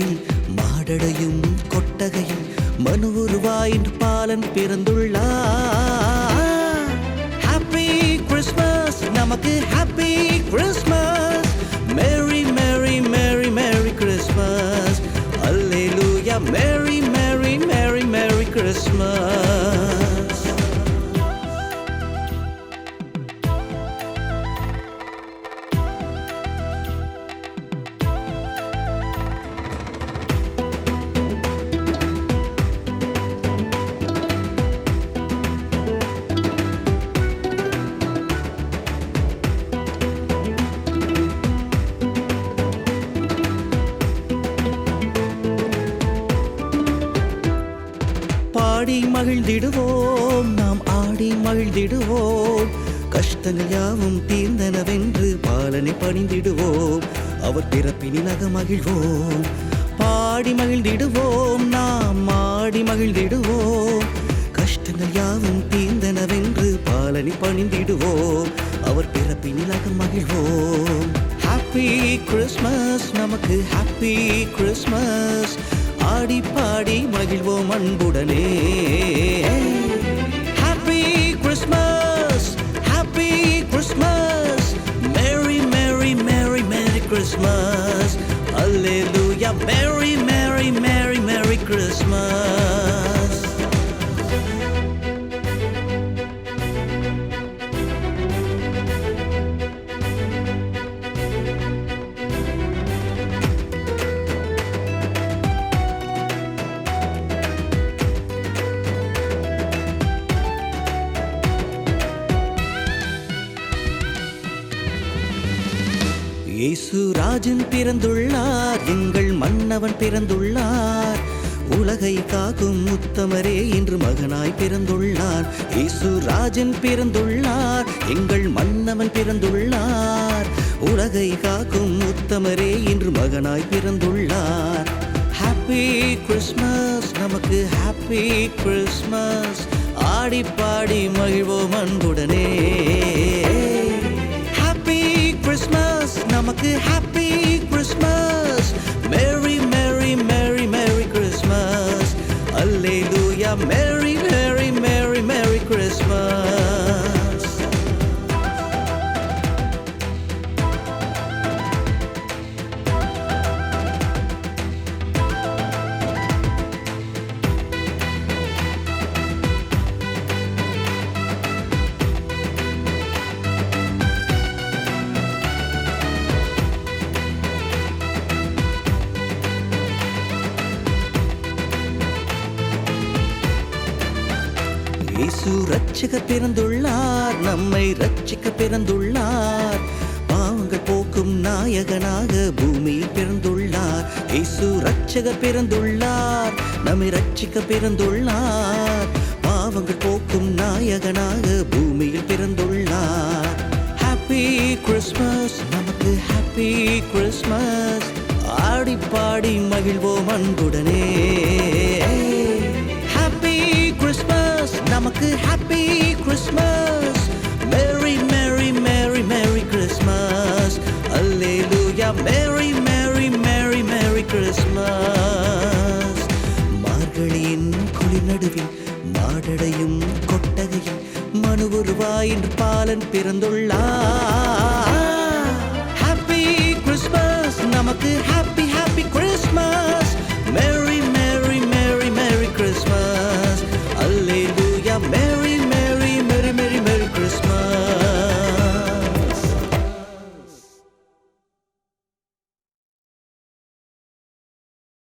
நடுவில் மாடடையும் கொட்டகையில் மனு உருவாய் பாலன் பிறந்துள்ளார். ஹாப்பி கிறிஸ்மஸ், நமக்கு happy Christmas. Merry merry merry merry Christmas. அல்லேலூயா, merry merry merry merry Christmas. பாடி மகிழ்ந்திடுவோம், நாம் ஆடி மகிழ்ந்திடுவோம். கஷ்டங்கள் யாவும் தீர்ந்தனவென்று பாலனை பணிந்திடுவோம். அவர் பிறப்பினில் மகிழ்வோம். பாடி மகிழ்ந்திடுவோம், நாம் ஆடி மகிழ்ந்திடுவோம். கஷ்டங்கள் யாவும் தீர்ந்தனவென்று பாலனை பணிந்திடுவோம். அவர் பிறப்பினில் மகிழ்வோம். ஹாப்பி கிறிஸ்மஸ், நமக்கு ஹாப்பி கிறிஸ்மஸ். ஆடி பாடி மகிழ்வோம் அன்புடனே. Happy Christmas, happy Christmas. Merry merry merry merry Christmas. அல்லேலூயா, merry merry merry merry Christmas. இயேசு ராஜன் பிறந்துள்ளார், எங்கள் மன்னவன் பிறந்துள்ளார். உலகை காக்கும் உத்தமரே இன்று மகனாய் பிறந்துள்ளார். இயேசு ராஜன் பிறந்துள்ளார், எங்கள் மன்னவன் பிறந்துள்ளார். உலகை காக்கும் உத்தமரே இன்று மகனாய் பிறந்துள்ளார். ஹாப்பி கிறிஸ்மஸ், நமக்கு ஹாப்பி கிறிஸ்மஸ். ஆடி பாடி மகிழ்வோம் அன்புடனே. கிறிஸ்மஸ், நமக்கு happy Christmas. Merry merry merry merry Christmas. அல்லேலூயா, merry merry merry merry Christmas. இயேசு ரட்சகர் பிறந்துள்ளார், நம்மை ரட்சிக்க பிறந்துள்ளார். பாவங்கள் போக்கும் நாயகனாக பூமியில் பிறந்துள்ளார். இயேசு ரட்சகர் பிறந்துள்ளார், நம்மை ரட்சிக்க பிறந்துள்ளார். பாவங்கள் போக்கும் நாயகனாக பூமியில் பிறந்துள்ளார். ஹாப்பி கிறிஸ்மஸ், நமக்கு ஹாப்பி கிறிஸ்மஸ். ஆடி பாடி மகிழ்வோம் அன்புடனே. ஹாப்பி கிறிஸ்மஸ், நமக்கு happy Christmas. Merry merry merry merry Christmas. அல்லேலூயா, merry merry merry merry Christmas. மார்கழியின் குளிர் நடுவில் மாடடையும் கொட்டகையில் மனு உருவாய் பாலன் பிறந்துள்ளார். ஹாப்பி கிறிஸ்மஸ், நமக்கு ஹாப்பி ஹாப்பி கிறிஸ்மஸ். மேரி